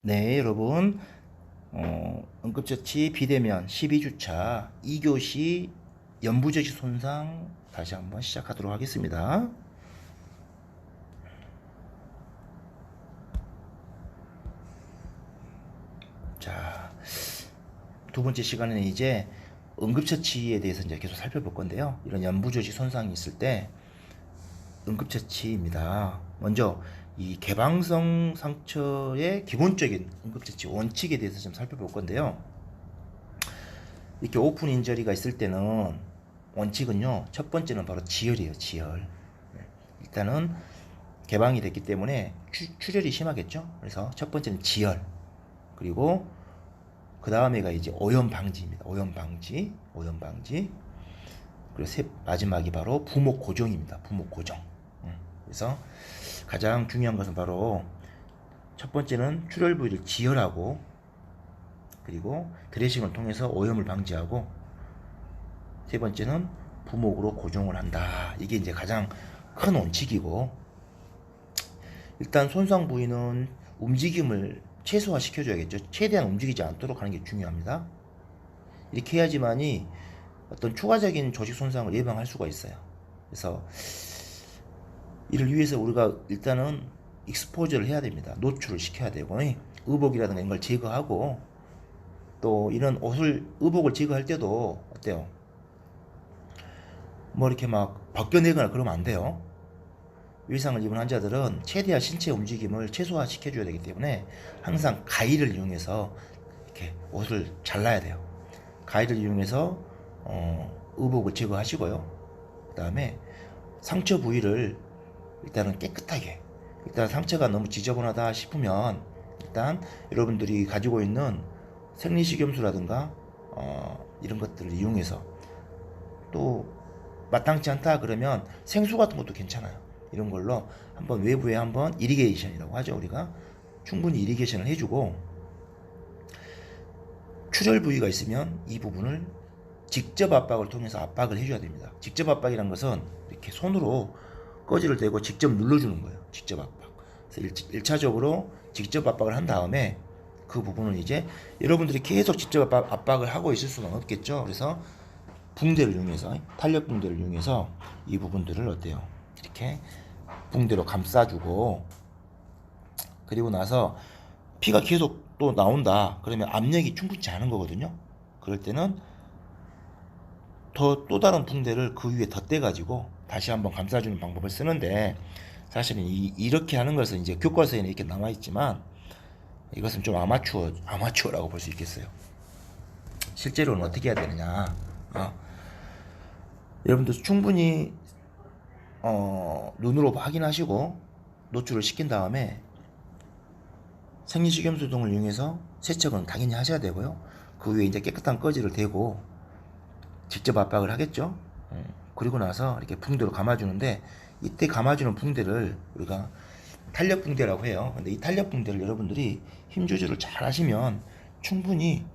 네, 여러분. 응급처치 비대면 12주차 2교시 연부저시 손상 다시 한번 시작하도록 하겠습니다. 자, 두 번째 시간에는 이제 응급처치에 대해서 이제 계속 살펴볼 건데요. 이런 연부저시 손상이 있을 때 응급처치입니다. 먼저 이 개방성 상처의 기본적인 응급처치 원칙에 대해서 좀 살펴볼 건데요. 이렇게 오픈 인저리가 있을 때는 원칙은요, 첫 번째는 바로 지혈이에요. 지혈. 일단은 개방이 됐기 때문에 출혈이 심하겠죠. 그래서 첫 번째는 지혈, 그리고 그 다음에가 이제 오염 방지입니다. 오염 방지. 그리고 마지막이 바로 부목 고정입니다. 부목 고정. 그래서 가장 중요한 것은 바로 첫 번째는 출혈 부위를 지혈하고, 그리고 드레싱을 통해서 오염을 방지하고, 세 번째는 부목으로 고정을 한다. 이게 이제 가장 큰 원칙이고, 일단 손상 부위는 움직임을 최소화 시켜줘야겠죠. 최대한 움직이지 않도록 하는 게 중요합니다. 이렇게 해야지만이 어떤 추가적인 조직 손상을 예방할 수가 있어요. 그래서 이를 위해서 우리가 일단은 익스포저를 해야 됩니다. 노출을 시켜야 되고, 의복이라든가 이런 걸 제거하고, 또 이런 의복을 제거할 때도 어때요? 뭐 이렇게 막 벗겨내거나 그러면 안 돼요. 위상을 입은 환자들은 최대한 신체 움직임을 최소화 시켜줘야 되기 때문에 항상 가위를 이용해서 이렇게 옷을 잘라야 돼요. 가위를 이용해서 의복을 제거하시고요. 그 다음에 상처 부위를 일단은 깨끗하게, 일단 상처가 너무 지저분하다 싶으면 일단 여러분들이 가지고 있는 생리식염수라든가 이런 것들을 이용해서, 또 마땅치 않다 그러면 생수 같은 것도 괜찮아요. 이런 걸로 한번 외부에 한번 이리게이션이라고 하죠. 우리가 충분히 이리게이션을 해주고, 출혈 부위가 있으면 이 부분을 직접 압박을 통해서 압박을 해줘야 됩니다. 직접 압박이란 것은 이렇게 손으로 꺼지를 대고 직접 눌러주는 거예요. 직접 압박. 그래서 1차적으로 직접 압박을 한 다음에 그 부분은 이제 여러분들이 계속 직접 압박을 하고 있을 수는 없겠죠. 그래서 붕대를 이용해서, 탄력 붕대를 이용해서 이 부분들을 어때요? 이렇게 붕대로 감싸주고, 그리고 나서 피가 계속 또 나온다 그러면 압력이 충분치 않은 거거든요. 그럴 때는 또 다른 붕대를 그 위에 덧대가지고 다시 한번 감싸주는 방법을 쓰는데, 사실은 이렇게 하는 것은 이제 교과서에는 이렇게 나와 있지만 이것은 좀 아마추어라고 볼 수 있겠어요. 실제로는 어떻게 해야 되느냐? 여러분들 충분히 눈으로 확인하시고 노출을 시킨 다음에 생리식염수 등을 이용해서 세척은 당연히 하셔야 되고요. 그 위에 이제 깨끗한 꺼지를 대고 직접 압박을 하겠죠. 그리고 나서 이렇게 붕대로 감아주는데, 이때 감아주는 붕대를 우리가 탄력 붕대라고 해요. 근데 이 탄력 붕대를 여러분들이 힘 조절을 잘 하시면 충분히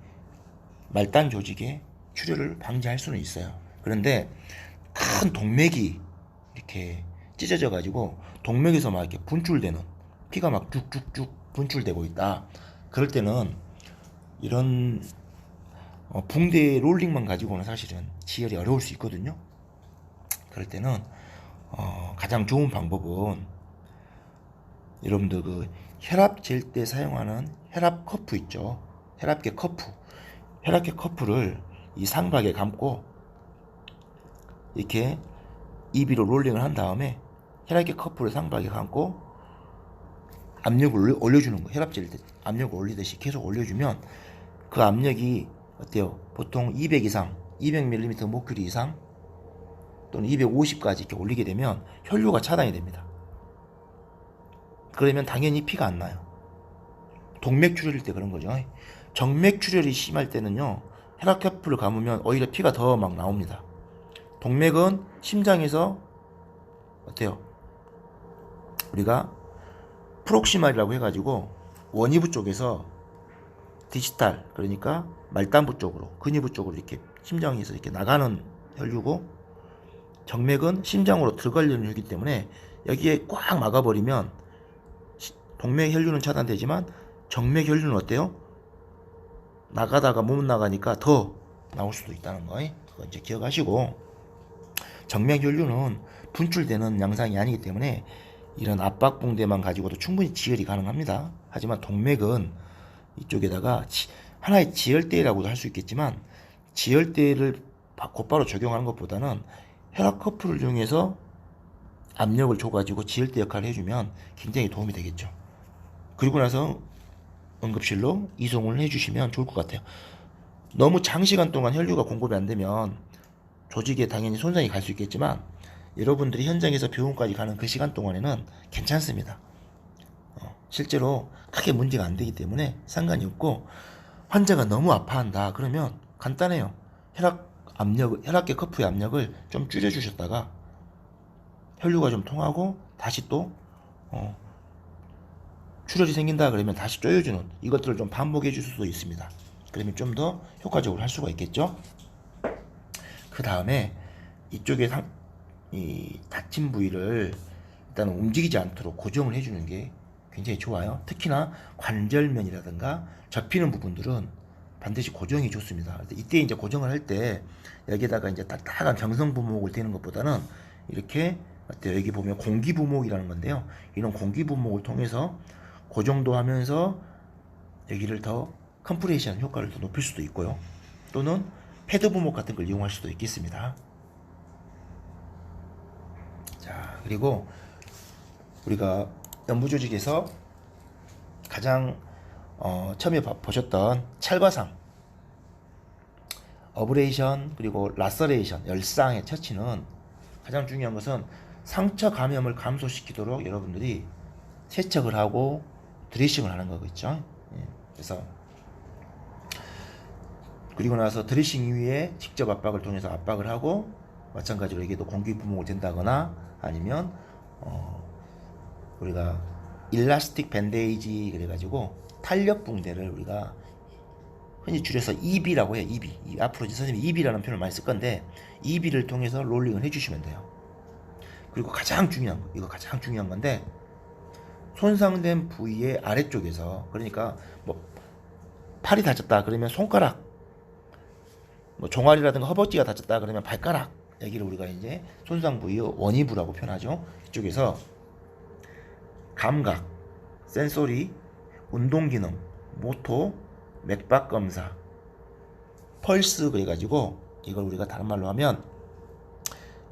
말단 조직의 출혈을 방지할 수는 있어요. 그런데 큰 동맥이 이렇게 찢어져 가지고 동맥에서 막 이렇게 분출되는, 피가 막 쭉쭉쭉 분출되고 있다. 그럴 때는 이런 붕대 롤링만 가지고는 사실은 지혈이 어려울 수 있거든요. 그럴 때는 가장 좋은 방법은 여러분들 그 혈압 잴 때 사용하는 혈압 커프 있죠. 혈압계 커프를 이 상박에 감고 이렇게 입으로 롤링을 한 다음에 혈압계 커프를 상박에 감고 압력을 올려주는 거예요. 혈압 잴 때 압력을 올리듯이 계속 올려주면 그 압력이 어때요? 보통 200 이상, 200mm 모큐리 이상 또는 250까지 이렇게 올리게 되면 혈류가 차단이 됩니다. 그러면 당연히 피가 안 나요. 동맥 출혈일 때 그런 거죠. 정맥 출혈이 심할 때는요, 혈압 커프를 감으면 오히려 피가 더 막 나옵니다. 동맥은 심장에서 어때요? 우리가 프록시말이라고 해가지고 원위부 쪽에서 디지털, 그러니까 말단부 쪽으로, 근위부 쪽으로 이렇게 심장에서 이렇게 나가는 혈류고, 정맥은 심장으로 들어가려는 혈류이기 때문에 여기에 꽉 막아버리면 동맥 혈류는 차단되지만 정맥 혈류는 어때요? 나가다가 못 나가니까 더 나올 수도 있다는 거, 그거 이제 기억하시고, 정맥 혈류는 분출되는 양상이 아니기 때문에 이런 압박붕대만 가지고도 충분히 지혈이 가능합니다. 하지만 동맥은 이쪽에다가 하나의 지혈대라고도 할 수 있겠지만, 지혈대를 곧바로 적용하는 것보다는 혈압 커플을 이용해서 압력을 줘가지고 지혈대 역할을 해주면 굉장히 도움이 되겠죠. 그리고 나서 응급실로 이송을 해주시면 좋을 것 같아요. 너무 장시간 동안 혈류가 공급이 안 되면 조직에 당연히 손상이 갈 수 있겠지만, 여러분들이 현장에서 병원까지 가는 그 시간 동안에는 괜찮습니다. 실제로 크게 문제가 안 되기 때문에 상관이 없고, 환자가 너무 아파한다 그러면 간단해요. 혈압계 커프의 압력을 좀 줄여주셨다가 혈류가 좀 통하고 다시 또 출혈이 생긴다 그러면 다시 조여주는, 이것들을 좀 반복해 줄 수도 있습니다. 그러면 좀 더 효과적으로 할 수가 있겠죠. 그 다음에 이쪽에 이 다친 부위를 일단 움직이지 않도록 고정을 해주는 게 굉장히 좋아요. 특히나 관절면이라든가 접히는 부분들은 반드시 고정이 좋습니다. 이때 이제 고정을 할 때 여기다가 이제 딱딱한 경성부목을 대는 것보다는 이렇게 어때요? 여기 보면 공기부목이라는 건데요. 이런 공기부목을 통해서 고정도 하면서 여기를 더 컴프레이션 효과를 더 높일 수도 있고요. 또는 패드부목 같은 걸 이용할 수도 있겠습니다. 자, 그리고 우리가 연부조직에서 가장 처음에 보셨던 찰과상, 어브레이션, 그리고 라서레이션, 열상의 처치는 가장 중요한 것은 상처 감염을 감소시키도록 여러분들이 세척을 하고 드레싱을 하는 거겠죠. 그래서 그리고 나서 드레싱 이후에 직접 압박을 통해서 압박을 하고, 마찬가지로 이게 또 공기 부목을 된다거나 아니면 우리가 일라스틱 밴데이지 그래가지고 탄력 붕대를 우리가 흔히 줄여서 EB라고 해요. EB. 앞으로 이제 선생님이 EB라는 표현을 많이 쓸 건데, EB를 통해서 롤링을 해주시면 돼요. 그리고 가장 중요한 거, 이거 가장 중요한 건데, 손상된 부위의 아래쪽에서, 그러니까 뭐 팔이 다쳤다 그러면 손가락, 뭐 종아리라든가 허벅지가 다쳤다 그러면 발가락, 여기를 우리가 이제 손상 부위의 원위부라고 표현하죠. 이쪽에서 감각, 센소리, 운동기능, 모토, 맥박 검사, 펄스 그래가지고 이걸 우리가 다른 말로 하면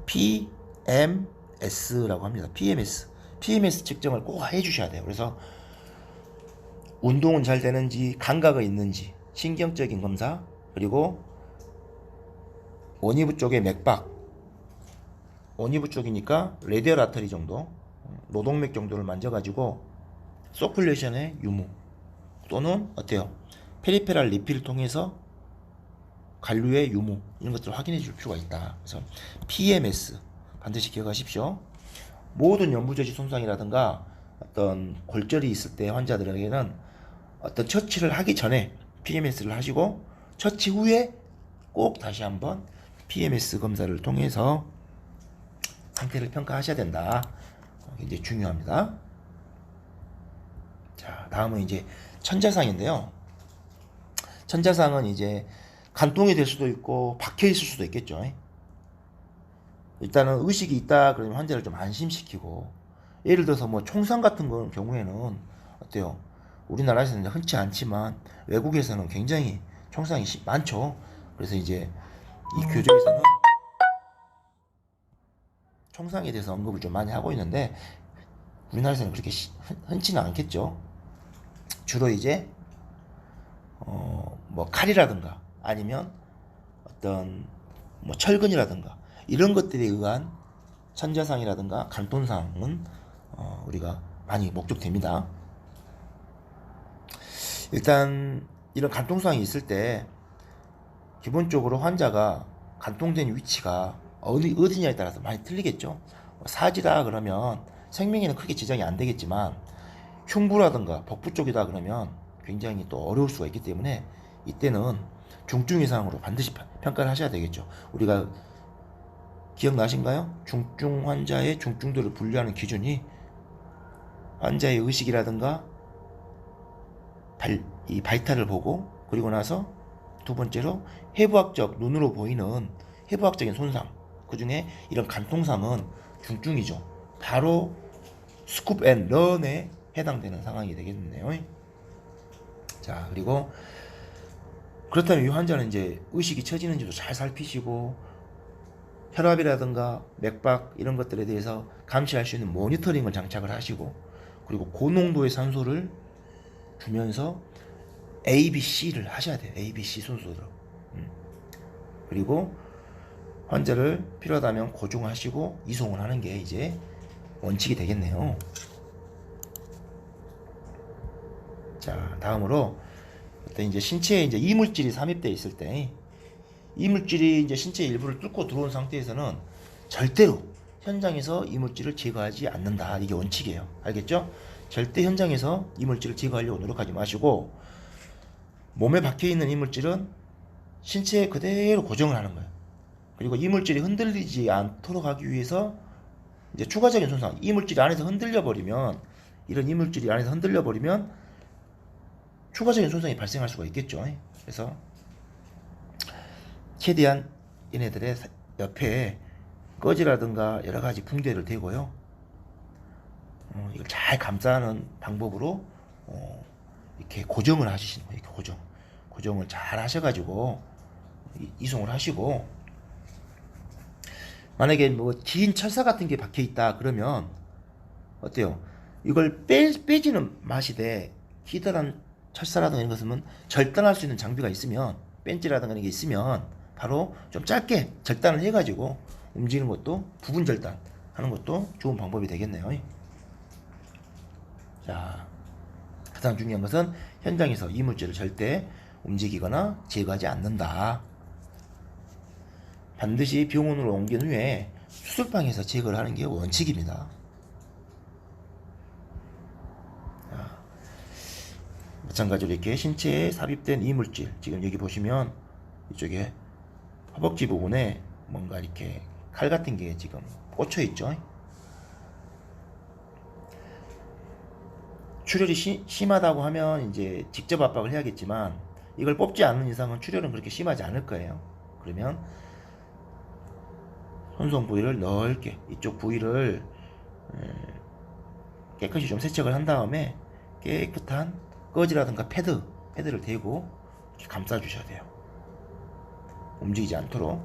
PMS라고 합니다. PMS 측정을 꼭 해주셔야 돼요. 그래서 운동은 잘 되는지, 감각이 있는지, 신경적인 검사, 그리고 원위부 쪽의 맥박, 원위부 쪽이니까 레디얼 아터리 정도, 노동맥 정도를 만져가지고 서큘레이션의 유무, 또는 어때요? 페리페랄 리필을 통해서 관류의 유무, 이런 것들을 확인해 줄 필요가 있다. 그래서 PMS 반드시 기억하십시오. 모든 연부조직 손상이라든가 어떤 골절이 있을 때 환자들에게는 어떤 처치를 하기 전에 PMS를 하시고, 처치 후에 꼭 다시 한번 PMS 검사를 통해서 상태를 평가하셔야 된다. 굉장히 중요합니다. 자, 다음은 이제 천자상인데요. 천자상은 이제 간통이 될 수도 있고 박혀 있을 수도 있겠죠. 일단은 의식이 있다 그러면 환자를 좀 안심시키고, 예를 들어서 뭐 총상 같은 경우에는 어때요? 우리나라에서는 흔치 않지만 외국에서는 굉장히 총상이 많죠. 그래서 이제 이 교정에서는 총상에 대해서 언급을 좀 많이 하고 있는데, 우리나라에서는 그렇게 흔치는 않겠죠. 주로 이제 뭐 칼이라든가 아니면 어떤 뭐 철근이라든가 이런 것들에 의한 천자상이라든가 간통상은 우리가 많이 목격됩니다. 일단 이런 간통상이 있을 때 기본적으로 환자가 간통된 위치가 어디냐에 따라서 많이 틀리겠죠. 사지다 그러면 생명에는 크게 지장이 안 되겠지만, 흉부라든가 복부 쪽이다 그러면 굉장히 또 어려울 수가 있기 때문에 이때는 중증 이상으로 반드시 평가를 하셔야 되겠죠. 우리가 기억나신가요? 중증 환자의 중증도를 분류하는 기준이 환자의 의식이라든가 이 발탈을 보고, 그리고 나서 두 번째로 해부학적, 눈으로 보이는 해부학적인 손상, 그 중에 이런 간통상은 중증이죠. 바로 스쿱 앤 런에 해당되는 상황이 되겠네요. 자, 그리고 그렇다면 이 환자는 이제 의식이 처지는지도 잘 살피시고, 혈압이라든가 맥박 이런 것들에 대해서 감시할 수 있는 모니터링을 장착을 하시고, 그리고 고농도의 산소를 주면서 ABC를 하셔야 돼요. ABC 순서대로. 그리고 환자를 필요하다면 고중하시고 이송을 하는 게 이제 원칙이 되겠네요. 자, 다음으로 어떤 이제 신체에 이제 이물질이 삼입되어 있을 때, 이물질이 이제 신체 일부를 뚫고 들어온 상태에서는 절대로 현장에서 이물질을 제거하지 않는다. 이게 원칙이에요. 알겠죠? 절대 현장에서 이물질을 제거하려고 노력하지 마시고, 몸에 박혀 있는 이물질은 신체에 그대로 고정을 하는 거예요. 그리고 이물질이 흔들리지 않도록 하기 위해서 이제 추가적인 손상, 이물질이 안에서 흔들려 버리면, 이런 이물질이 안에서 흔들려 버리면 추가적인 손상이 발생할 수가 있겠죠. 그래서 최대한 얘네들의 옆에 꺼지라든가 여러 가지 붕대를 대고요. 이걸 잘 감싸는 방법으로 이렇게 고정을 하시는 거예요. 이렇게 고정을 잘 하셔가지고 이송을 하시고, 만약에 뭐 긴 철사 같은 게 박혀 있다 그러면 어때요? 이걸 빼지는 마시되, 기다란 철사라든가 이런 것은 절단할 수 있는 장비가 있으면, 벤치라든가 이런 게 있으면 바로 좀 짧게 절단을 해가지고 움직이는 것도, 부분 절단 하는 것도 좋은 방법이 되겠네요. 자, 가장 중요한 것은 현장에서 이물질을 절대 움직이거나 제거하지 않는다. 반드시 병원으로 옮긴 후에 수술방에서 제거를 하는 게 원칙입니다. 자, 마찬가지로 이렇게 신체에 삽입된 이물질, 지금 여기 보시면 이쪽에 허벅지 부분에 뭔가 이렇게 칼 같은 게 지금 꽂혀 있죠. 출혈이 심하다고 하면 이제 직접 압박을 해야겠지만, 이걸 뽑지 않는 이상은 출혈은 그렇게 심하지 않을 거예요. 그러면 손성 부위를 넓게, 이쪽 부위를 깨끗이 좀 세척을 한 다음에 깨끗한 꺼지라든가 패드를 대고 이렇게 감싸 주셔야 돼요. 움직이지 않도록.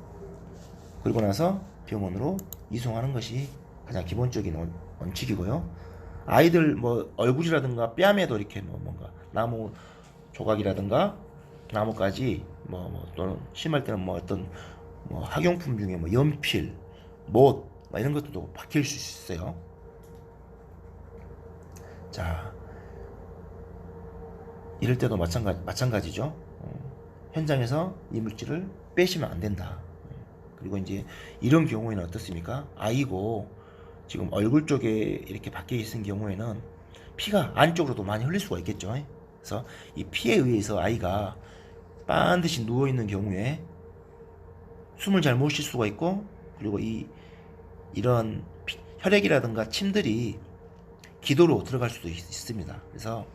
그리고 나서 병원으로 이송하는 것이 가장 기본적인 원칙이고요. 아이들 뭐 얼굴이라든가 뺨에도 이렇게 뭐 뭔가 나무 조각이라든가 나뭇가지 또는 심할 때는 뭐 어떤 뭐 학용품 중에 뭐 연필, 못 이런 것들도 박힐 수 있어요. 자, 이럴 때도 마찬가지죠. 현장에서 이물질을 빼시면 안 된다. 그리고 이제 이런 경우에는 어떻습니까? 아이고 지금 얼굴 쪽에 이렇게 박혀 있는 경우에는 피가 안쪽으로도 많이 흘릴 수가 있겠죠. 그래서 이 피에 의해서 아이가 반드시 누워 있는 경우에 숨을 잘 못 쉴 수가 있고, 그리고 이런 혈액이라든가 침들이 기도로 들어갈 수도 있습니다. 그래서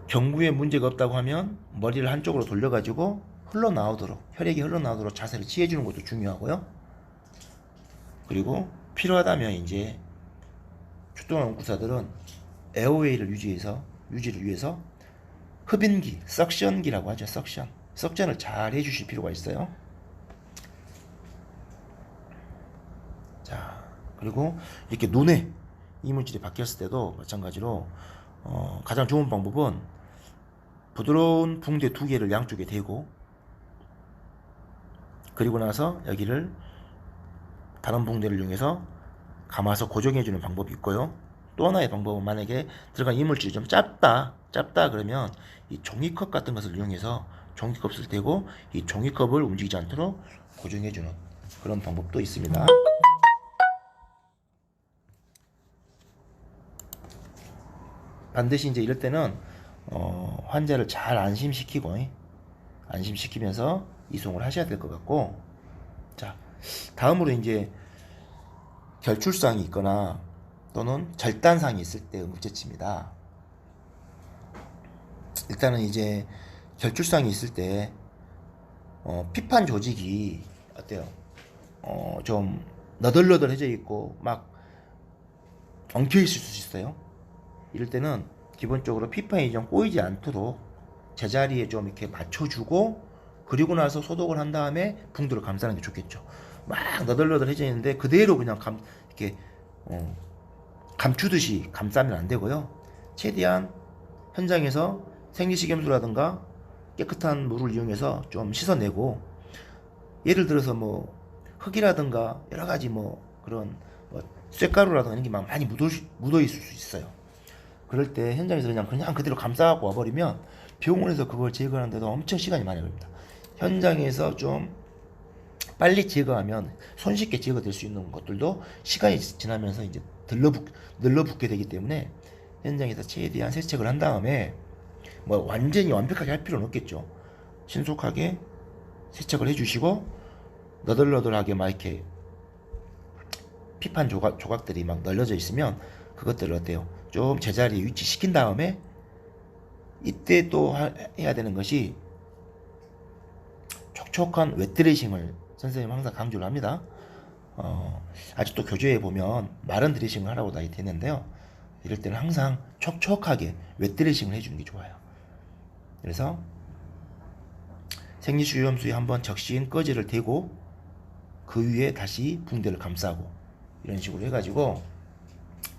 경구에 문제가 없다고 하면 머리를 한쪽으로 돌려가지고 혈액이 흘러나오도록 자세를 취해주는 것도 중요하고요. 그리고 필요하다면 이제 출동한 응급사들은 에어웨이를 유지를 위해서 흡인기, 석션기라고 하죠. 석션을 잘 해주실 필요가 있어요. 자, 그리고 이렇게 눈에 이물질이 박혔을 때도 마찬가지로 가장 좋은 방법은 부드러운 붕대 2개를 양쪽에 대고, 그리고 나서 여기를 다른 붕대를 이용해서 감아서 고정해주는 방법이 있고요. 또 하나의 방법은 만약에 들어간 이물질이 좀 짧다 그러면 이 종이컵 같은 것을 이용해서 종이컵을 대고 이 종이컵을 움직이지 않도록 고정해주는 그런 방법도 있습니다. 반드시 이제 이럴 때는 환자를 잘 안심시키면서 이송을 하셔야 될 것 같고, 자, 다음으로 이제 결출상이 있거나 또는 절단상이 있을 때 응급처치입니다. 일단은 이제 결출상이 있을 때 피판 조직이 어때요? 좀 너덜너덜해져 있고 막 엉켜 있을 수 있어요. 이럴 때는 기본적으로 피판이 좀 꼬이지 않도록 제자리에 좀 이렇게 맞춰주고, 그리고 나서 소독을 한 다음에 붕대로 감싸는 게 좋겠죠. 막 너덜너덜해져 있는데 그대로 그냥 이렇게 감추듯이 감싸면 안 되고요. 최대한 현장에서 생리식염수라든가 깨끗한 물을 이용해서 좀 씻어내고, 예를 들어서 뭐 흙이라든가 여러 가지 뭐 그런 쇳가루라든가 이런 게 막 많이 묻어 있을 수 있어요. 그럴 때 현장에서 그냥 그대로 감싸갖고 와버리면 병원에서 그걸 제거하는데도 엄청 시간이 많이 걸립니다. 현장에서 좀 빨리 제거하면 손쉽게 제거될 수 있는 것들도 시간이 지나면서 이제 늘러붙게 되기 때문에 현장에서 최대한 세척을 한 다음에, 뭐 완전히 완벽하게 할 필요는 없겠죠. 신속하게 세척을 해주시고, 너덜너덜하게 막 이렇게 피판 조각들이 막 널려져 있으면 그것들을 어때요? 좀 제자리에 위치시킨 다음에, 이때 또 해야 되는 것이 촉촉한 웻드레싱을 선생님 항상 강조를 합니다. 아직도 교재에 보면 마른 드레싱을 하라고 다 되는데요. 이럴 때는 항상 촉촉하게 웻드레싱을 해주는 게 좋아요. 그래서 생리식염수에 한번 적신 꺼지를 대고 그 위에 다시 붕대를 감싸고 이런 식으로 해가지고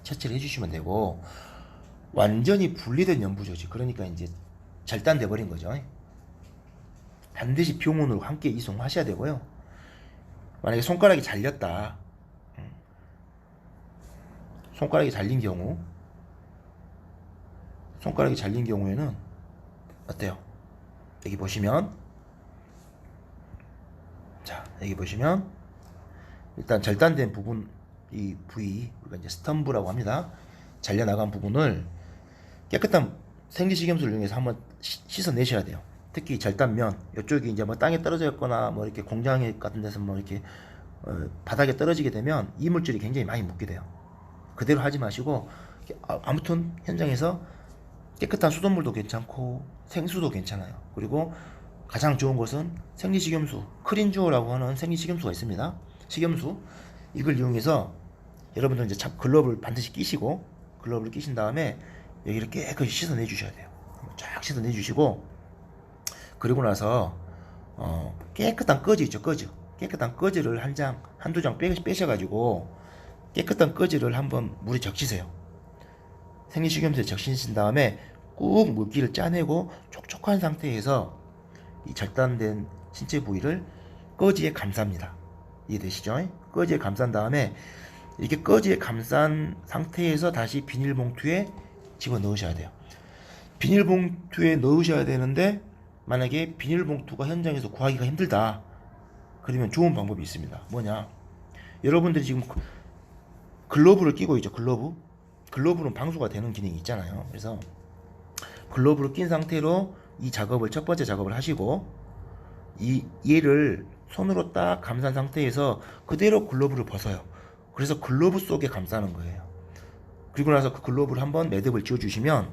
처치를 해주시면 되고, 완전히 분리된 연부조직, 그러니까 이제 절단돼 버린 거죠. 반드시 병원으로 함께 이송하셔야 되고요. 만약에 손가락이 잘렸다, 손가락이 잘린 경우에는 어때요? 여기 보시면, 자, 여기 보시면 일단 절단된 부분, 이 부위 우리가 이제 스턴부라고 합니다. 잘려나간 부분을 깨끗한 생리식염수를 이용해서 한번 씻어내셔야 돼요. 특히 절단면 이쪽이 이제 뭐 땅에 떨어져 있거나 뭐 이렇게 공장 같은 데서 뭐 이렇게 바닥에 떨어지게 되면 이물질이 굉장히 많이 묻게 돼요. 그대로 하지 마시고, 아무튼 현장에서 깨끗한 수돗물도 괜찮고 생수도 괜찮아요. 그리고 가장 좋은 것은 생리식염수, 크린주어라고 하는 생리식염수가 있습니다. 식염수, 이걸 이용해서 여러분들 이제 글러브를 반드시 끼시고, 글러브를 끼신 다음에 여기를 깨끗이 씻어내 주셔야 돼요. 쫙 씻어내 주시고, 그리고 나서 깨끗한 꺼지 있죠, 꺼지. 깨끗한 꺼지를 한두 장 빼셔가지고 깨끗한 꺼지를 한번 물에 적시세요. 생리식염수에 적시신 다음에 꾹 물기를 짜내고 촉촉한 상태에서 이 절단된 신체 부위를 꺼지에 감쌉니다. 이해되시죠? 꺼지에 감싼 다음에 이렇게 꺼지에 감싼 상태에서 다시 비닐봉투에 집어 넣으셔야 돼요. 비닐봉투에 넣으셔야 되는데, 만약에 비닐봉투가 현장에서 구하기가 힘들다, 그러면 좋은 방법이 있습니다. 뭐냐? 여러분들이 지금 글러브를 끼고 있죠. 글러브는 방수가 되는 기능이 있잖아요. 그래서 글러브를 낀 상태로 이 작업을, 첫 번째 작업을 하시고, 얘를 손으로 딱 감싼 상태에서 그대로 글러브를 벗어요. 그래서 글러브 속에 감싸는 거예요. 그리고 나서 그 글러브를 한번 매듭을 지어주시면,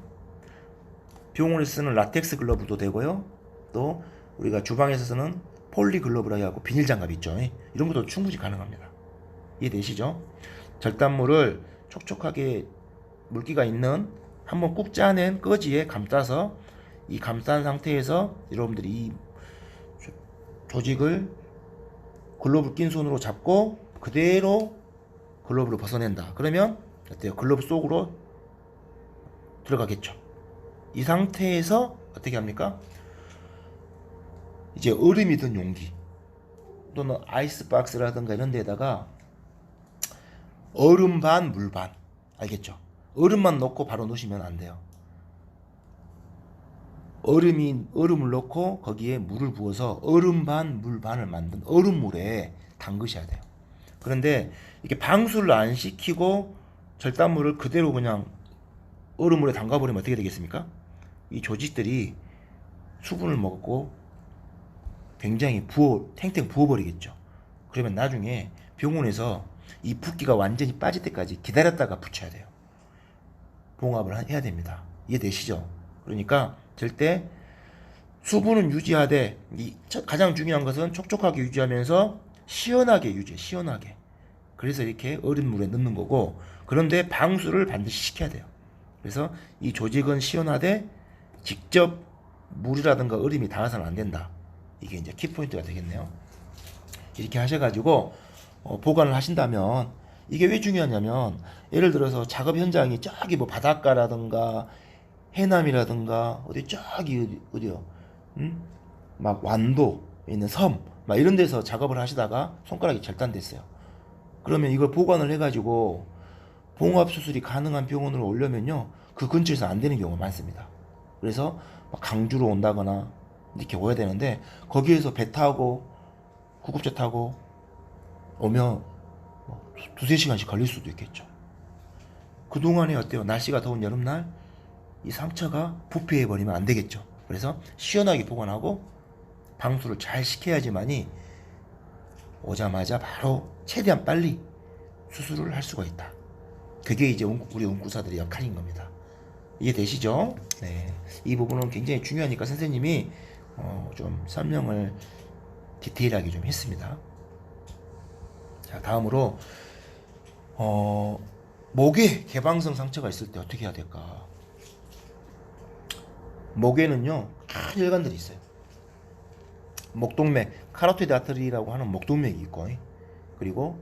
병원에서 쓰는 라텍스 글러브도 되고요, 또 우리가 주방에서 쓰는 폴리 글러브라고 하고 비닐 장갑 있죠. 이런 것도 충분히 가능합니다. 이해되시죠? 절단물을 촉촉하게 물기가 있는 한번 꾹 짜낸 꺼지에 감싸서, 이 감싼 상태에서 여러분들이 이 조직을 글러브 낀 손으로 잡고 그대로 글러브를 벗어낸다. 그러면 어때요? 글러브 속으로 들어가겠죠. 이 상태에서 어떻게 합니까? 이제 얼음이 든 용기 또는 아이스박스라든가 이런 데다가 얼음 반, 물 반, 알겠죠? 얼음만 넣고 바로 넣으시면 안 돼요. 얼음을 넣고 거기에 물을 부어서 얼음 반, 물 반을 만든 얼음물에 담그셔야 돼요. 그런데 이렇게 방수를 안 시키고 절단물을 그대로 그냥 얼음물에 담가버리면 어떻게 되겠습니까? 이 조직들이 수분을 먹고 굉장히 탱탱 부어버리겠죠. 그러면 나중에 병원에서 이 붓기가 완전히 빠질 때까지 기다렸다가 붙여야 돼요. 봉합을 해야 됩니다. 이해되시죠? 그러니까 절대 수분은 유지하되 가장 중요한 것은 촉촉하게 유지하면서 시원하게 유지해. 시원하게. 그래서 이렇게 얼음물에 넣는 거고, 그런데 방수를 반드시 시켜야 돼요. 그래서 이 조직은 시원하되 직접 물이라든가 얼음이 닿아서는 안 된다. 이게 이제 키포인트가 되겠네요. 이렇게 하셔가지고 보관을 하신다면, 이게 왜 중요하냐면, 예를 들어서 작업 현장이 저기 뭐 바닷가라든가 해남이라든가 어디 저기 어디요, 막 완도 있는 섬 막 이런 데서 작업을 하시다가 손가락이 절단됐어요. 그러면 이걸 보관을 해가지고 봉합 수술이 가능한 병원으로 오려면요, 그 근처에서 안 되는 경우가 많습니다. 그래서 강주로 온다거나 이렇게 오야 되는데, 거기에서 배 타고 구급차 타고 오면 두세 시간씩 걸릴 수도 있겠죠. 그동안에 어때요? 날씨가 더운 여름날 이 상처가 부패해버리면 안 되겠죠. 그래서 시원하게 보관하고 방수를 잘 시켜야지만이 오자마자 바로 최대한 빨리 수술을 할 수가 있다. 그게 이제 우리 응구사들의 역할인 겁니다. 이해되시죠? 네. 이 부분은 굉장히 중요하니까 선생님이 좀 설명을 디테일하게 좀 했습니다. 자, 다음으로 목에 개방성 상처가 있을 때 어떻게 해야 될까? 목에는요, 큰 혈관들이 있어요. 목동맥, 카로티드 아터리라고 하는 목동맥이 있고, 그리고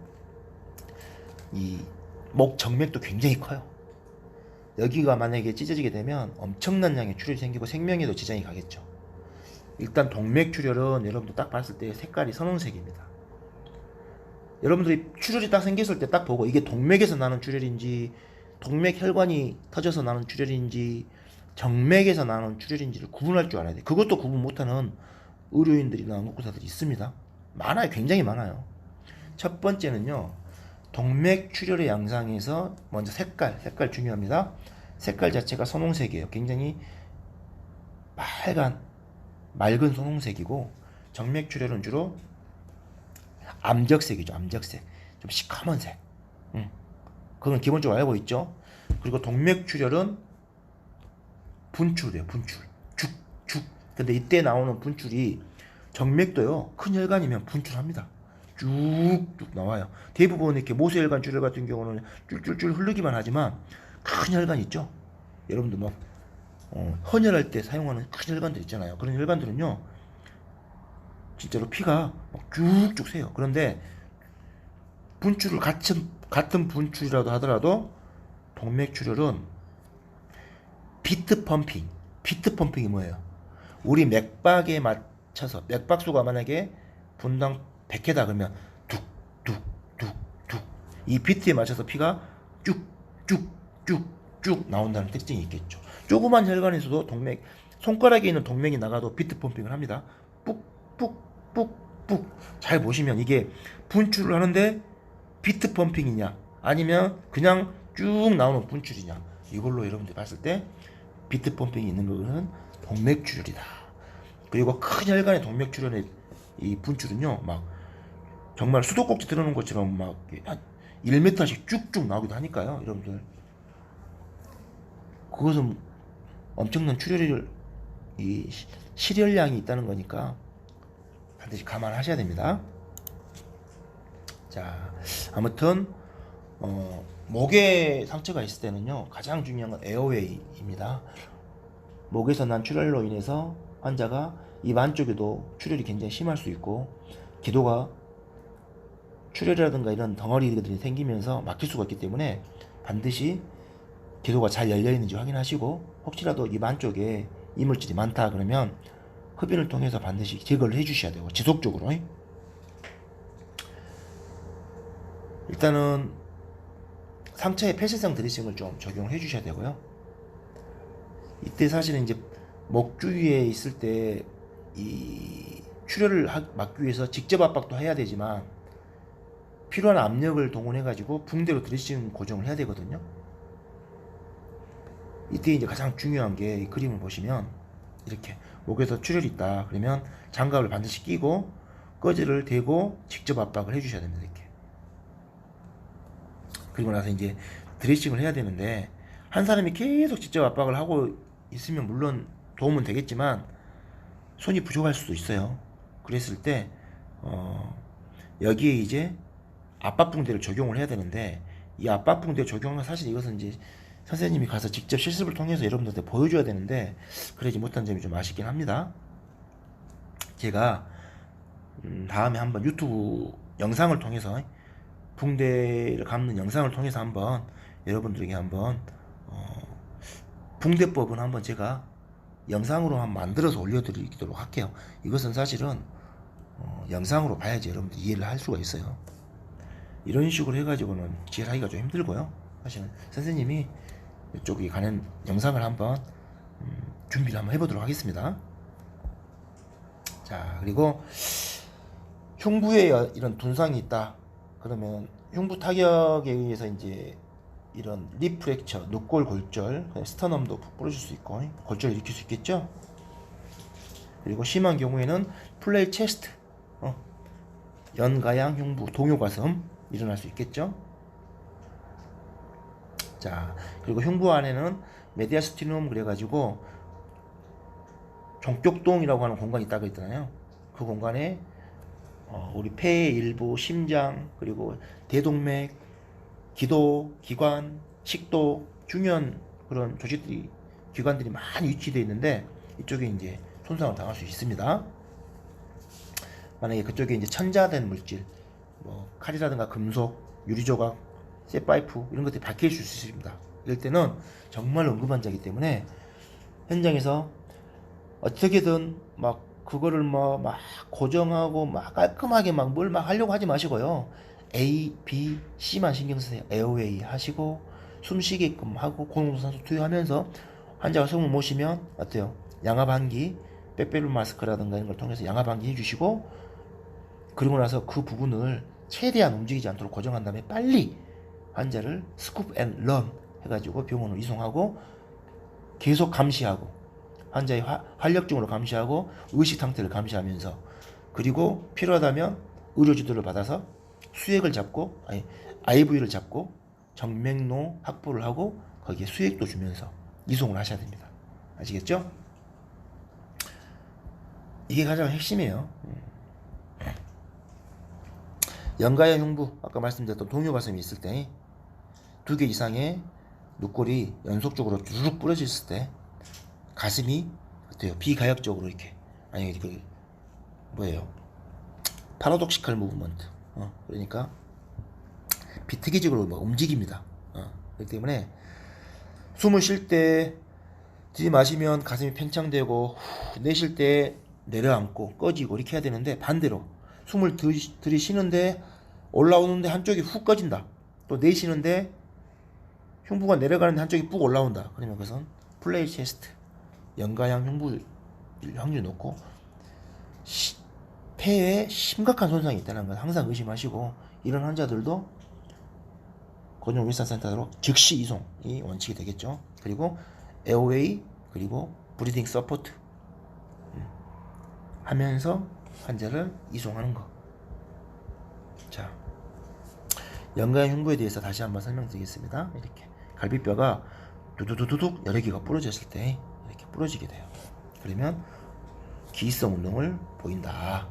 이 목정맥도 굉장히 커요. 여기가 만약에 찢어지게 되면 엄청난 양의 출혈이 생기고 생명에도 지장이 가겠죠. 일단 동맥출혈은 여러분들 딱 봤을 때 색깔이 선홍색입니다. 여러분들이 출혈이 딱 생겼을 때 딱 보고 이게 동맥에서 나는 출혈인지, 동맥 혈관이 터져서 나는 출혈인지, 정맥에서 나는 출혈인지를 구분할 줄 알아야 돼. 그것도 구분 못하는 의료인들이나 응급구사들이 있습니다. 많아요. 굉장히 많아요. 첫 번째는요, 동맥 출혈의 양상에서 먼저 색깔 중요합니다. 색깔 자체가 선홍색이에요. 굉장히 맑은 선홍색이고, 정맥 출혈은 주로 암적색이죠. 암적색. 좀 시커먼 색. 그건 기본적으로 알고 있죠. 그리고 동맥 출혈은 분출이에요. 분출. 죽. 근데 이때 나오는 분출이, 정맥도요, 큰 혈관이면 분출합니다. 쭉쭉 나와요. 대부분 이렇게 모세혈관 출혈 같은 경우는 쫄쫄쫄 흐르기만 하지만, 큰 혈관 있죠. 여러분들 막 헌혈할 때 사용하는 큰 혈관들 있잖아요. 그런 혈관들은요, 진짜로 피가 막 쭉쭉 새요. 그런데 분출을 같은 분출이라도 하더라도 동맥 출혈은 비트 펌핑이 뭐예요? 우리 맥박에 맞춰서, 맥박수가 만약에 분당 100회다 그러면 뚝뚝뚝뚝, 이 비트에 맞춰서 피가 쭉쭉쭉쭉 나온다는 특징이 있겠죠. 조그만 혈관에서도 동맥, 손가락에 있는 동맥이 나가도 비트 펌핑을 합니다. 뿍뿍. 잘 보시면 이게 분출을 하는데 비트 펌핑이냐 아니면 그냥 쭉 나오는 분출이냐, 이걸로 여러분들이 봤을 때 비트 펌핑이 있는 거는 동맥 출혈이다. 그리고 큰 혈관의 동맥 출혈의 이 분출은요, 막 정말 수도꼭지 들어놓은 것처럼 막 1m씩 쭉쭉 나오기도 하니까요. 여러분들, 그것은 엄청난 이 실혈량이 있다는 거니까 반드시 감안하셔야 됩니다. 자, 아무튼 목에 상처가 있을 때는요, 가장 중요한 건 에어웨이입니다. 목에서 난 출혈로 인해서 환자가 입 안쪽에도 출혈이 굉장히 심할 수 있고, 기도가 출혈이라든가 이런 덩어리들이 생기면서 막힐 수가 있기 때문에 반드시 기도가 잘 열려 있는지 확인하시고, 혹시라도 입 안쪽에 이물질이 많다 그러면 흡인을 통해서 반드시 제거를 해주셔야 되고, 지속적으로. 일단은 상처에 폐쇄성 드레싱을 좀 적용을 해주셔야 되고요. 이때 사실은 이제 목 주위에 있을 때 이 출혈을 막기 위해서 직접 압박도 해야 되지만, 필요한 압력을 동원해 가지고 붕대로 드레싱 고정을 해야 되거든요. 이때 이제 가장 중요한 게, 이 그림을 보시면 이렇게 목에서 출혈이 있다 그러면 장갑을 반드시 끼고 거즈를 대고 직접 압박을 해주셔야 됩니다. 이렇게 그리고 나서 이제 드레싱을 해야 되는데 한 사람이 계속 직접 압박을 하고 있으면 물론 도움은 되겠지만 손이 부족할 수도 있어요. 그랬을 때 여기에 이제 압박붕대를 적용을 해야 되는데 이 압박붕대 적용은 사실 이것은 이제 선생님이 가서 직접 실습을 통해서 여러분들한테 보여줘야 되는데 그러지 못한 점이 좀 아쉽긴 합니다. 제가 다음에 한번 유튜브 영상을 통해서 붕대를 감는 영상을 통해서 한번 여러분들에게 한번 붕대법은 한번 제가 영상으로 한번 만들어서 올려드리도록 할게요. 이것은 사실은 영상으로 봐야지 여러분들 이해를 할 수가 있어요. 이런 식으로 해가지고는 지혜하기가 좀 힘들고요. 사실은 선생님이 이쪽에 가는 영상을 한번 준비를 한번 해보도록 하겠습니다. 자, 그리고 흉부에 이런 둔상이 있다. 그러면 흉부 타격에 의해서 이제 이런 리프랙처, 늑골 골절, 스터넘도 부러질 수 있고 골절을 일으킬 수 있겠죠. 그리고 심한 경우에는 플레이 체스트, 연가양 흉부, 동요가슴 일어날 수 있겠죠. 자, 그리고 흉부 안에는 메디아스티눔 그래가지고 종격동이라고 하는 공간이 있다고 했잖아요. 그 공간에 우리 폐의 일부, 심장, 그리고 대동맥, 기도, 기관, 식도, 중요한 그런 조직들이, 기관들이 많이 위치되어 있는데 이쪽에 이제 손상을 당할 수 있습니다. 만약에 그쪽에 이제 천자된 물질, 뭐 칼이라든가 금속, 유리조각, 쇠파이프 이런 것들이 박혀 있을 수 있습니다. 이럴 때는 정말 응급환자이기 때문에 현장에서 어떻게든 막 그거를 막 고정하고 막 깔끔하게 막 뭘 막 하려고 하지 마시고요. A, B, C만 신경 쓰세요. 에어웨이 하시고 숨 쉬게끔 하고 고농도산소 투여하면서 환자가 숨을 못 쉬면 어때요? 양압환기, 빼빼로 마스크라든가 이런 걸 통해서 양압환기 해주시고 그러고 나서 그 부분을 최대한 움직이지 않도록 고정한 다음에 빨리 환자를 스쿱 앤 런 해가지고 병원으로 이송하고 계속 감시하고 환자의 활력증으로 감시하고 의식 상태를 감시하면서 그리고 필요하다면 의료지도를 받아서 수액을 잡고 IV를 잡고 정맥로 확보를 하고 거기에 수액도 주면서 이송을 하셔야 됩니다. 아시겠죠? 이게 가장 핵심이에요. 연가양 흉부, 아까 말씀드렸던 동요가슴이 있을 때 2개 이상의 늑골이 연속적으로 주르륵 부러졌을 때 가슴이 어때요? 비가역적으로 이렇게 그 뭐예요? 파라독시컬 무브먼트. 그러니까 비특이적으로 막 움직입니다. 그렇기 때문에 숨을 쉴 때 들이마시면 가슴이 팽창되고 내쉴 때 내려앉고 꺼지고 이렇게 해야 되는데 반대로 숨을 들이쉬는데 올라오는데 한쪽이 훅 꺼진다. 또 내쉬는데 흉부가 내려가는데 한쪽이 푹 올라온다. 그러면 그것은 플레이 체스트, 연가양 흉부 확률이 높고 폐에 심각한 손상이 있다는 걸 항상 의심하시고 이런 환자들도 고정일산센터로 즉시 이송이 원칙이 되겠죠. 그리고 에어웨이 그리고 브리딩 서포트 하면서 환자를 이송하는 거. 자, 연가양 흉부에 대해서 다시 한번 설명드리겠습니다. 이렇게 갈비뼈가 두두두둑 여러 개가 부러졌을 때 이렇게 부러지게 돼요. 그러면 기성 운동을 보인다.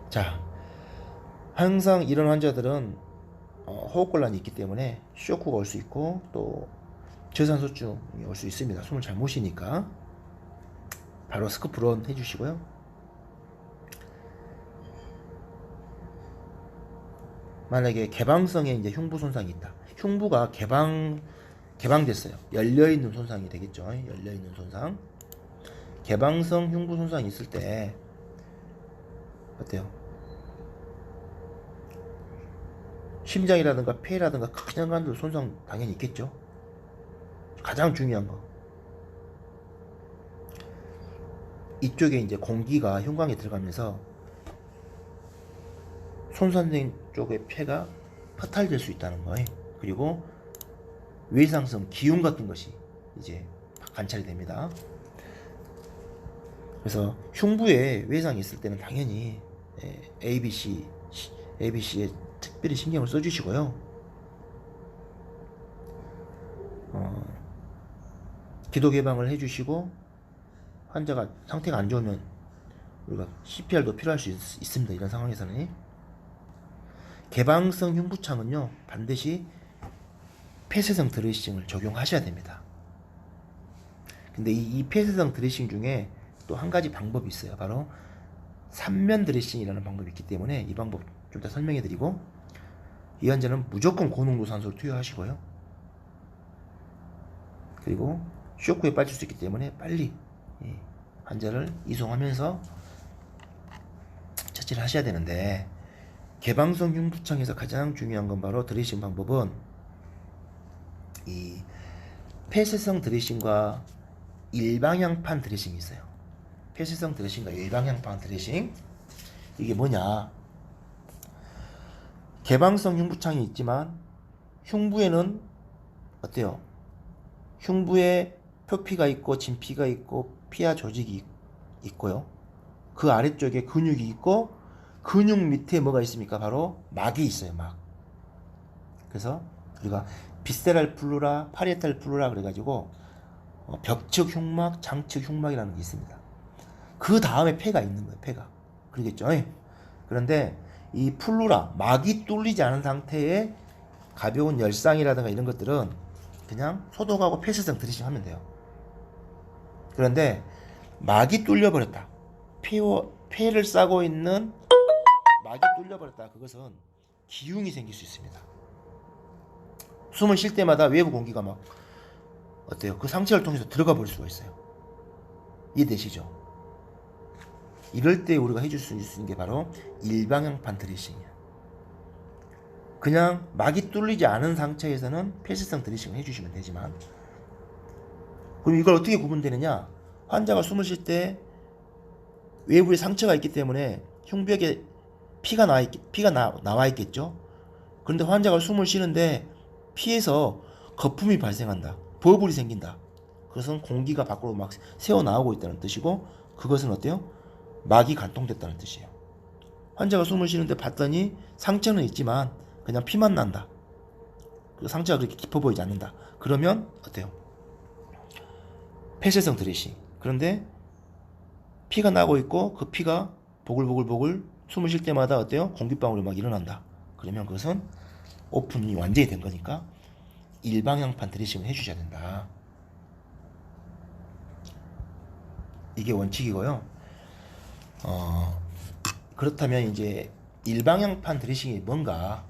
자, 항상 이런 환자들은 호흡곤란이 있기 때문에 쇼크가 올 수 있고 또 저산소증이 올 수 있습니다. 숨을 잘 못 쉬니까 바로 스코프론 해주시고요. 만약에 개방성에 이제 흉부 손상이 있다. 흉부가 개방됐어요. 열려있는 손상이 되겠죠. 열려있는 손상. 개방성 흉부 손상이 있을 때 어때요? 심장이라든가 폐라든가 큰 관절 손상 당연히 있겠죠. 가장 중요한 거. 이쪽에 이제 공기가 흉곽에 들어가면서 손상된 쪽의 폐가 파탈될 수 있다는 거예요. 그리고 외상성 기흉 같은 것이 이제 관찰이 됩니다. 그래서 흉부에 외상이 있을 때는 당연히 ABC에 특별히 신경을 써주시고요. 기도 개방을 해주시고, 환자가 상태가 안 좋으면 우리가 CPR도 필요할 수 있습니다. 이런 상황에서는. 개방성 흉부창은요, 반드시 폐쇄성 드레싱을 적용하셔야 됩니다. 근데 이 폐쇄성 드레싱 중에 또 한 가지 방법이 있어요. 바로 3면 드레싱이라는 방법이 있기 때문에 이 방법 좀 더 설명해 드리고, 이 환자는 무조건 고농도 산소를 투여하시고요. 그리고 쇼크에 빠질 수 있기 때문에 빨리 환자를 이송하면서 처치를 하셔야 되는데, 개방성 흉부창에서 가장 중요한 건 바로 드레싱 방법은 이 폐쇄성 드레싱과 일방향판 드레싱이 있어요. 폐쇄성 드레싱과 일방향판 드레싱, 이게 뭐냐, 개방성 흉부창이 있지만 흉부에는 어때요? 흉부에 표피가 있고 진피가 있고 피하 조직이 있고요. 그 아래쪽에 근육이 있고, 근육 밑에 뭐가 있습니까? 바로 막이 있어요. 막. 그래서 우리가 비세랄 플루라, 파리에탈 플루라 그래가지고 벽측 흉막, 장측 흉막이라는 게 있습니다. 그 다음에 폐가 있는 거예요. 폐가. 그러겠죠? 그런데 이 플루라, 막이 뚫리지 않은 상태의 가벼운 열상이라든가 이런 것들은 그냥 소독하고 폐쇄성 드레싱 하면 돼요. 그런데 막이 뚫려버렸다, 폐를 싸고 있는 막이 뚫려버렸다, 그것은 기흉이 생길 수 있습니다. 숨을 쉴 때마다 외부 공기가 막 어때요? 그 상체를 통해서 들어가 버릴 수가 있어요. 이해되시죠? 이럴 때 우리가 해줄 수 있는 게 바로 일방향판 드레싱이에요. 그냥 막이 뚫리지 않은 상태에서는 폐쇄성 드레싱을 해주시면 되지만, 그럼 이걸 어떻게 구분되느냐? 환자가 숨을 쉴 때 외부에 상처가 있기 때문에 흉벽에 피가 나와 있겠죠? 그런데 환자가 숨을 쉬는데 피에서 거품이 발생한다, 버블이 생긴다. 그것은 공기가 밖으로 막 새어 나오고 있다는 뜻이고, 그것은 어때요? 막이 관통됐다는 뜻이에요. 환자가 숨을 쉬는데 봤더니 상처는 있지만 그냥 피만 난다, 그 상처가 그렇게 깊어 보이지 않는다. 그러면 어때요? 폐쇄성 드레싱. 그런데 피가 나고 있고 그 피가 보글보글 숨을 쉴 때마다 어때요? 공기방울이 막 일어난다. 그러면 그것은 오픈이 완전히 된 거니까 일방향판 드레싱을 해주셔야 된다. 이게 원칙이고요. 그렇다면 이제 일방향판 드레싱이 뭔가,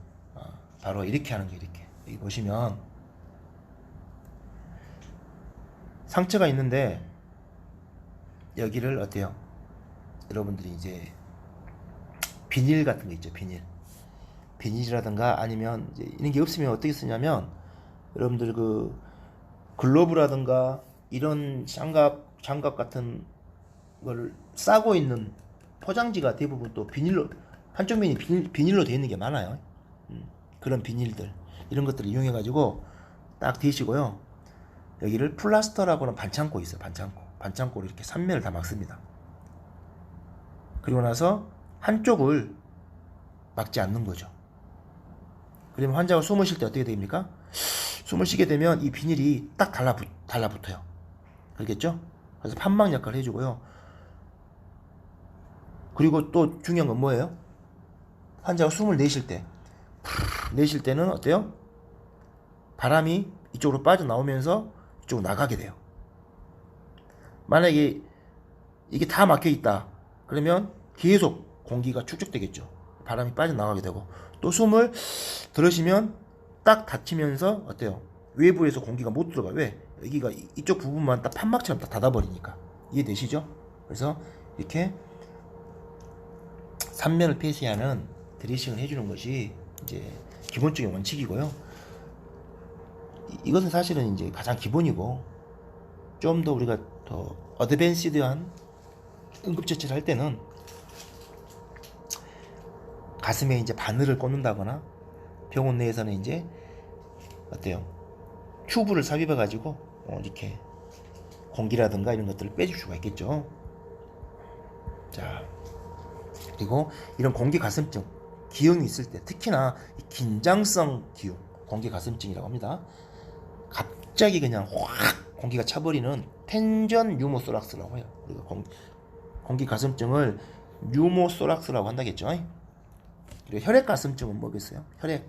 바로 이렇게 하는 게, 이렇게 여기 보시면 상처가 있는데 여기를 어때요? 여러분들이 이제 비닐 같은 거 있죠. 비닐이라든가 아니면 이제 이런 게 없으면 어떻게 쓰냐면, 여러분들 그 글로브라든가 이런 장갑 같은 걸 싸고 있는 포장지가 대부분 또 비닐로, 한쪽 면이 비닐로 되어 있는 게 많아요. 그런 비닐들, 이런 것들을 이용해 가지고 딱 대시고요. 여기를 플라스터라고는 반창고 있어요. 반창고로 이렇게 3면을 다 막습니다. 그리고 나서 한쪽을 막지 않는 거죠. 그러면 환자가 숨을 쉴 때 어떻게 됩니까? 숨을 쉬게 되면 이 비닐이 딱 달라붙어요. 알겠죠? 그래서 판막 역할을 해주고요. 그리고 또 중요한 건 뭐예요? 환자가 숨을 내쉴 때는 어때요? 바람이 이쪽으로 빠져나오면서 이쪽으로 나가게 돼요. 만약에 이게 다 막혀 있다, 그러면 계속 공기가 축적되겠죠. 바람이 빠져나가게 되고, 또 숨을 들으시면 딱 닫히면서 어때요? 외부에서 공기가 못 들어가. 왜? 여기가 이쪽 부분만 딱 판막처럼 딱 닫아버리니까. 이해되시죠? 그래서 이렇게 3면을 폐쇄하는 드레싱을 해주는 것이 이제 기본적인 원칙이고요. 이것은 사실은 이제 가장 기본이고, 좀 더 우리가 더 어드밴시드한 응급처치를 할 때는 가슴에 이제 바늘을 꽂는다거나, 병원 내에서는 이제 어때요? 튜브를 삽입해 가지고 이렇게 공기라든가 이런 것들을 빼줄 수가 있겠죠. 자, 그리고 이런 공기 가슴증, 기흉이 있을 때 특히나 이 긴장성 기흉, 공기 가슴증이라고 합니다. 갑자기 그냥 확 공기가 차버리는 텐전 뉴모소락스라고 해요. 우리가 공기 가슴증을 뉴모소락스라고 한다겠죠. 그리고 혈액 가슴증은 뭐겠어요? 혈액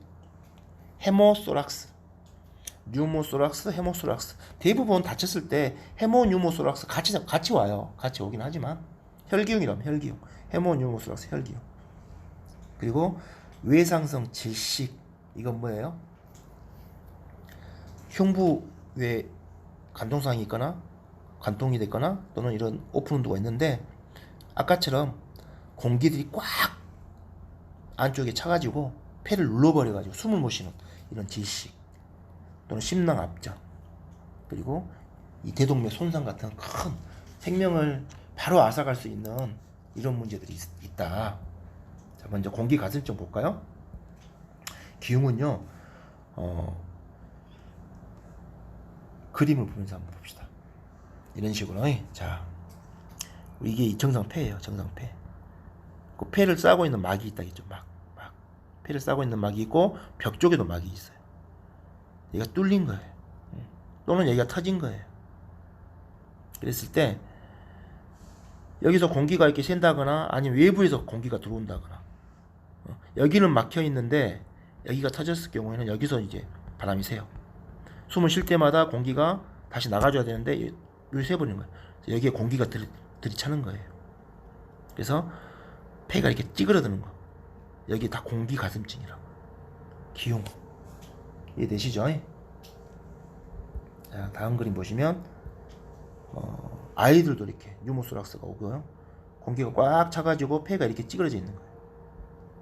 헤모소락스, 뉴모소락스, 헤모소락스. 대부분 다쳤을 때 헤모뉴모소락스 같이 와요. 같이 오긴 하지만 혈기흉이라면 혈기흉, 헤모뉴모소락스 혈기흉. 그리고 외상성 질식, 이건 뭐예요? 흉부에 간통상이 있거나 간통이 됐거나 또는 이런 오픈 운도가 있는데 아까처럼 공기들이 꽉 안쪽에 차가지고 폐를 눌러버려가지고 숨을 못 쉬는 이런 질식 또는 심낭 압정, 그리고 이 대동맥 손상 같은 큰 생명을 바로 앗아갈 수 있는 이런 문제들이 있다. 자, 먼저 공기 가슴증 볼까요? 기흉은요, 그림을 보면서 한번 봅시다. 이런 식으로. 자, 이게 정상폐예요. 정상폐. 그 폐를 싸고 있는 막이 있다겠죠. 막 폐를 싸고 있는 막이 있고 벽 쪽에도 막이 있어요. 얘가 뚫린 거예요. 또는 얘가 터진 거예요. 그랬을 때 여기서 공기가 이렇게 샌다거나 아니면 외부에서 공기가 들어온다거나, 여기는 막혀 있는데 여기가 터졌을 경우에는 여기서 이제 바람이 새요. 숨을 쉴 때마다 공기가 다시 나가줘야 되는데 여기 새버리는 거예요. 여기에 공기가 들이차는 거예요. 그래서 폐가 이렇게 찌그러드는 거. 여기 다 공기 가슴증이라고. 기흉. 이해되시죠? 자, 다음 그림 보시면 아이들도 이렇게 뉴모소락스가 오고요. 공기가 꽉 차가지고 폐가 이렇게 찌그러져 있는 거예요.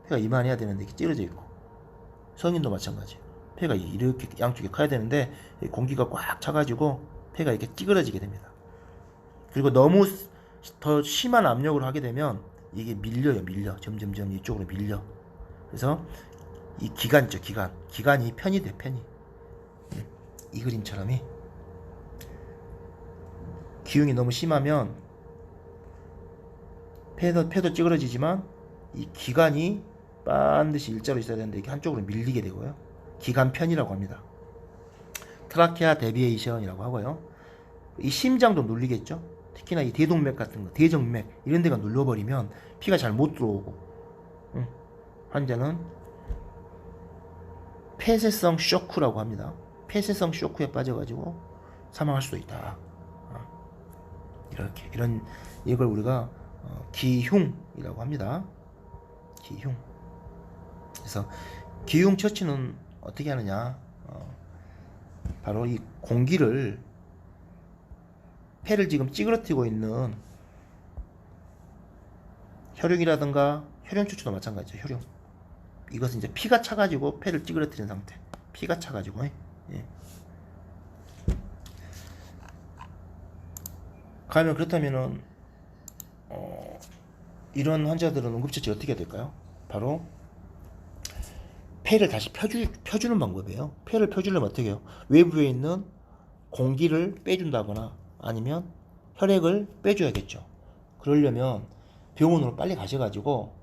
폐가 이만해야 되는데 이렇게 찌그러져 있고, 성인도 마찬가지예요. 폐가 이렇게 양쪽에 커야 되는데 공기가 꽉 차가지고 폐가 이렇게 찌그러지게 됩니다. 그리고 너무 더 심한 압력으로 하게 되면 이게 밀려. 점점 이쪽으로 밀려. 그래서 이 기관이죠, 기관이 편이 돼, 편이. 이 그림처럼이 기흉이 너무 심하면 폐도 찌그러지지만 이 기관이 반드시 일자로 있어야 되는데 이게 한쪽으로 밀리게 되고요. 기관편이라고 합니다. 트라케아 데비에이션이라고 하고요. 이 심장도 눌리겠죠. 특히나 이 대동맥 같은 거, 대정맥 이런 데가 눌러버리면 피가 잘 못 들어오고, 환자는 폐쇄성 쇼크라고 합니다. 폐쇄성 쇼크에 빠져가지고 사망할 수도 있다. 이걸 우리가 기흉이라고 합니다. 기흉. 그래서 기흉 처치는 어떻게 하느냐? 바로 이 공기를, 폐를 지금 찌그러뜨리고 있는 혈흉이라든가 혈용 처치도 마찬가지죠. 혈용. 이것은 이제 피가 차가지고 폐를 찌그러뜨린 상태. 피가 차가지고. 가면 그렇다면은 이런 환자들은 응급처치 어떻게 해야 될까요? 바로 폐를 다시 펴주는 방법이에요. 폐를 펴주려면 어떻게 해요? 외부에 있는 공기를 빼준다거나 아니면 혈액을 빼줘야겠죠. 그러려면 병원으로 빨리 가셔가지고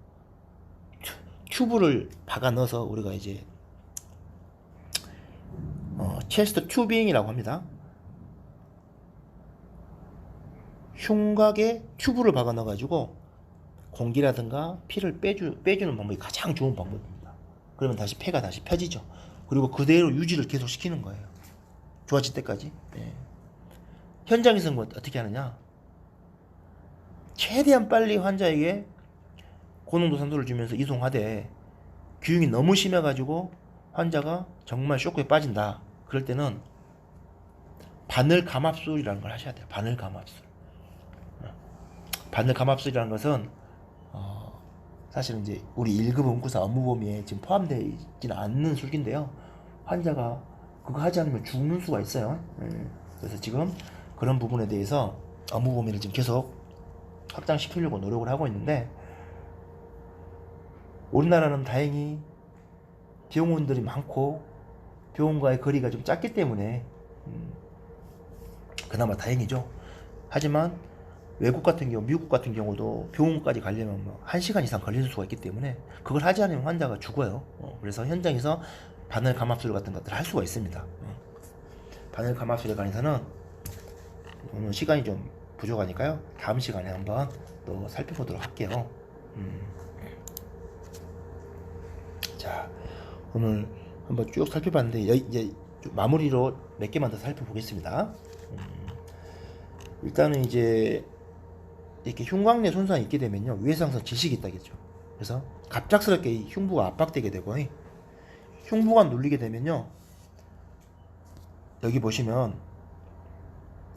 튜브를 박아 넣어서 우리가 이제 체스트 튜빙이라고 합니다. 흉곽에 튜브를 박아 넣어가지고 공기라든가 피를 빼주는 방법이 가장 좋은 방법입니다. 그러면 다시 폐가 다시 펴지죠. 그리고 그대로 유지를 계속 시키는 거예요. 좋아질 때까지. 현장에서는 어떻게 하느냐? 최대한 빨리 환자에게 고농도 산소를 주면서 이송하되 기흉이 너무 심해가지고 환자가 정말 쇼크에 빠진다. 그럴 때는 바늘 감압술이라는 걸 하셔야 돼요. 바늘 감압술. 바늘 감압술이라는 것은 사실은 이제 우리 1급 응급사 업무 범위에 지금 포함되어 있지는 않는 술기인데요. 환자가 그거 하지 않으면 죽는 수가 있어요. 그래서 지금 그런 부분에 대해서 업무 범위를 지금 계속 확장시키려고 노력을 하고 있는데, 우리나라는 다행히 병원들이 많고 병원과의 거리가 좀 작기 때문에 그나마 다행이죠. 하지만 외국 같은 경우, 미국 같은 경우도 병원까지 가려면 뭐 1시간 이상 걸리는 수가 있기 때문에 그걸 하지 않으면 환자가 죽어요. 그래서 현장에서 바늘 감압술 같은 것들을 할 수가 있습니다. 바늘 감압술에 관해서는 오늘 시간이 좀 부족하니까요. 다음 시간에 한번 또 살펴보도록 할게요. 자, 오늘 한번 쭉 살펴봤는데 이제 마무리로 몇 개만 더 살펴보겠습니다. 일단은 이제 이렇게 흉곽내 손상이 있게 되면요, 위해상선 지식이 있다겠죠. 그래서 갑작스럽게 흉부가 압박되게 되고, 흉부가 눌리게 되면요, 여기 보시면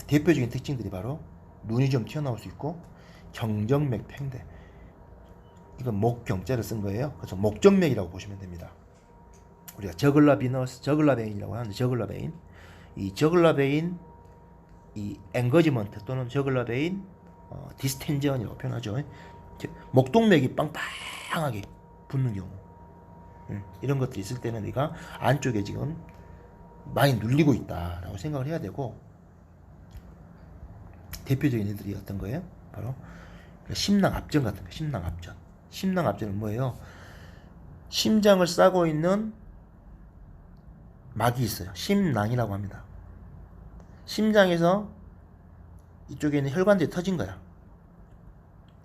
대표적인 특징들이 바로 눈이 좀 튀어나올 수 있고, 경정맥 팽대, 이건 목경자를 쓴 거예요. 그래서 목정맥이라고 보시면 됩니다. 우리가 저글라 비너스, 저글라 베인이라고 하는데, 저글라 베인, 이 저글라 베인, 이 앵거지먼트 또는 저글라 베인 디스텐전이라고 표현하죠. 목동맥이 빵빵하게 붙는 경우, 이런 것들이 있을 때는 우리가 안쪽에 지금 많이 눌리고 있다라고 생각을 해야 되고, 대표적인 애들이 어떤 거예요? 바로 심낭압전 같은 거. 심낭압전. 심낭압전은 뭐예요? 심장을 싸고 있는 막이 있어요. 심낭이라고 합니다. 심장에서 이쪽에 있는 혈관들이 터진 거야.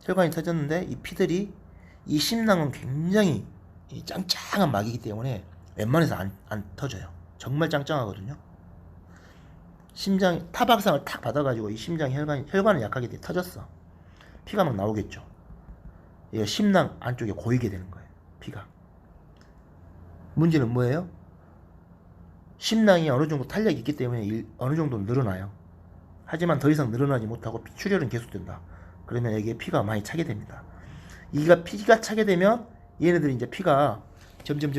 혈관이 터졌는데 이 피들이, 이 심낭은 굉장히 짱짱한 막이기 때문에 웬만해서 안 터져요. 정말 짱짱하거든요. 심장 타박상을 탁 받아가지고 이 심장 혈관은 약하게 돼 터졌어. 피가 막 나오겠죠. 이 심낭 안쪽에 고이게 되는 거예요. 피가. 문제는 뭐예요? 심낭이 어느 정도 탄력이 있기 때문에 어느 정도 늘어나요. 하지만 더 이상 늘어나지 못하고 출혈은 계속된다. 그러면 여기에 피가 많이 차게 됩니다. 피가 차게 되면 얘네들이 이제 피가 점점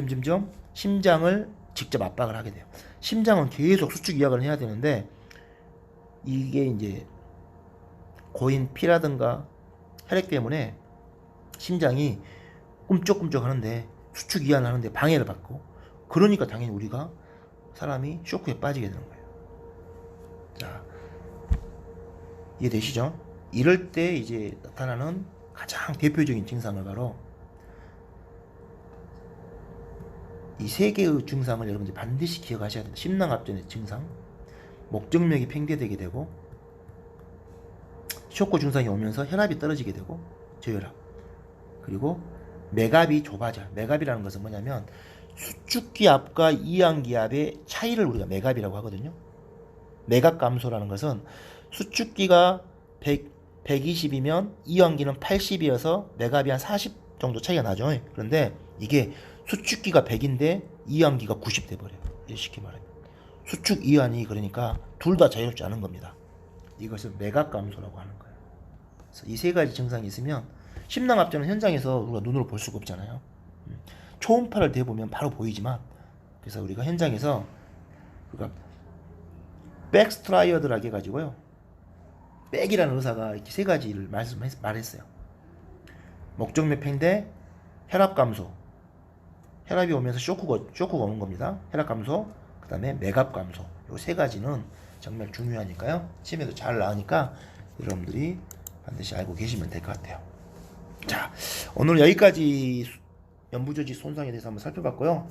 심장을 직접 압박을 하게 돼요. 심장은 계속 수축 이완을 해야 되는데, 이게 이제 고인 피라든가 혈액 때문에 심장이 꿈쩍꿈쩍 하는데, 수축 이완을 하는데 방해를 받고, 그러니까 당연히 우리가 사람이 쇼크에 빠지게 되는 거예요. 자, 이해되시죠? 이럴 때 이제 나타나는 가장 대표적인 증상을 바로 이 세 개의 증상을 여러분들이 반드시 기억하셔야 됩니다. 심낭압전의 증상, 목정맥이 팽대되게 되고, 쇼크 증상이 오면서 혈압이 떨어지게 되고, 저혈압, 그리고 맥압이 좁아져요. 맥압이라는 것은 뭐냐면 수축기압과 이완기압의 차이를 우리가 맥압이라고 하거든요. 맥압 감소라는 것은 수축기가 120이면 이완기는 80이어서 맥압이 한 40 정도 차이가 나죠. 그런데 이게 수축기가 100인데 이완기가 90 돼버려요. 쉽게 말하면 수축 이완이, 그러니까 둘 다 자유롭지 않은 겁니다. 이것을 맥압 감소라고 하는 거예요. 그래서 이 세 가지 증상이 있으면, 심낭압전은 현장에서 우리가 눈으로 볼 수가 없잖아요. 초음파를 대보면 바로 보이지만, 그래서 우리가 현장에서 우리가 백스트라이어드라고 해가지고요, 백이라는 의사가 이렇게 세 가지를 말했어요. 목정맥 팽대, 혈압 감소, 혈압이 오면서 쇼크가 오는 겁니다. 혈압 감소, 그 다음에 맥압 감소. 이 세 가지는 정말 중요하니까요. 치매도 잘 나으니까 여러분들이 반드시 알고 계시면 될 것 같아요. 자, 오늘 여기까지 연부조직 손상에 대해서 한번 살펴봤고요.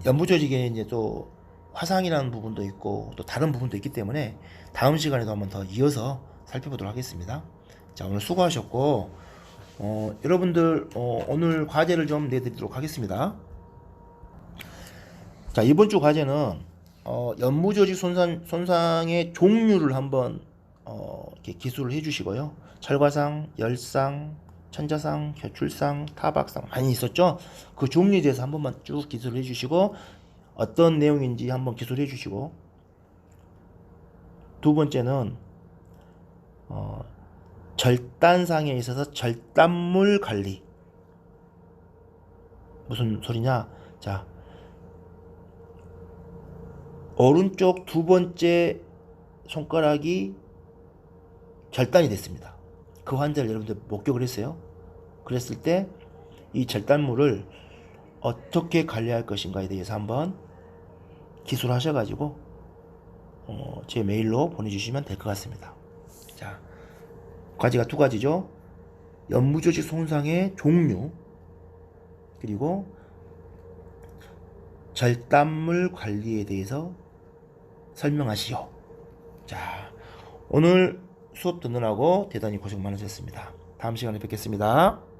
연부조직에 이제 또 화상이라는 부분도 있고 또 다른 부분도 있기 때문에 다음 시간에도 한번 더 이어서 살펴보도록 하겠습니다. 자, 오늘 수고하셨고, 여러분들 오늘 과제를 좀 내드리도록 하겠습니다. 자, 이번 주 과제는 연부조직 손상의 종류를 한번 이렇게 기술을 해주시고요. 철과상, 열상, 천자상, 겨출상, 타박상 많이 있었죠? 그 종류에 대해서 한 번만 쭉 기술을 해주시고, 어떤 내용인지 한번 기술해 주시고, 두 번째는 절단상에 있어서 절단물 관리. 무슨 소리냐? 자, 오른쪽 두 번째 손가락이 절단이 됐습니다. 그 환자를 여러분들 목격을 했어요. 그랬을 때 이 절단물을 어떻게 관리할 것인가에 대해서 한번 기술하셔가지고 제 메일로 보내주시면 될 것 같습니다. 자, 과제가 두 가지죠. 연무조직 손상의 종류, 그리고 절단물 관리에 대해서 설명하시오. 자, 오늘 수업 듣느라고 대단히 고생 많으셨습니다. 다음 시간에 뵙겠습니다.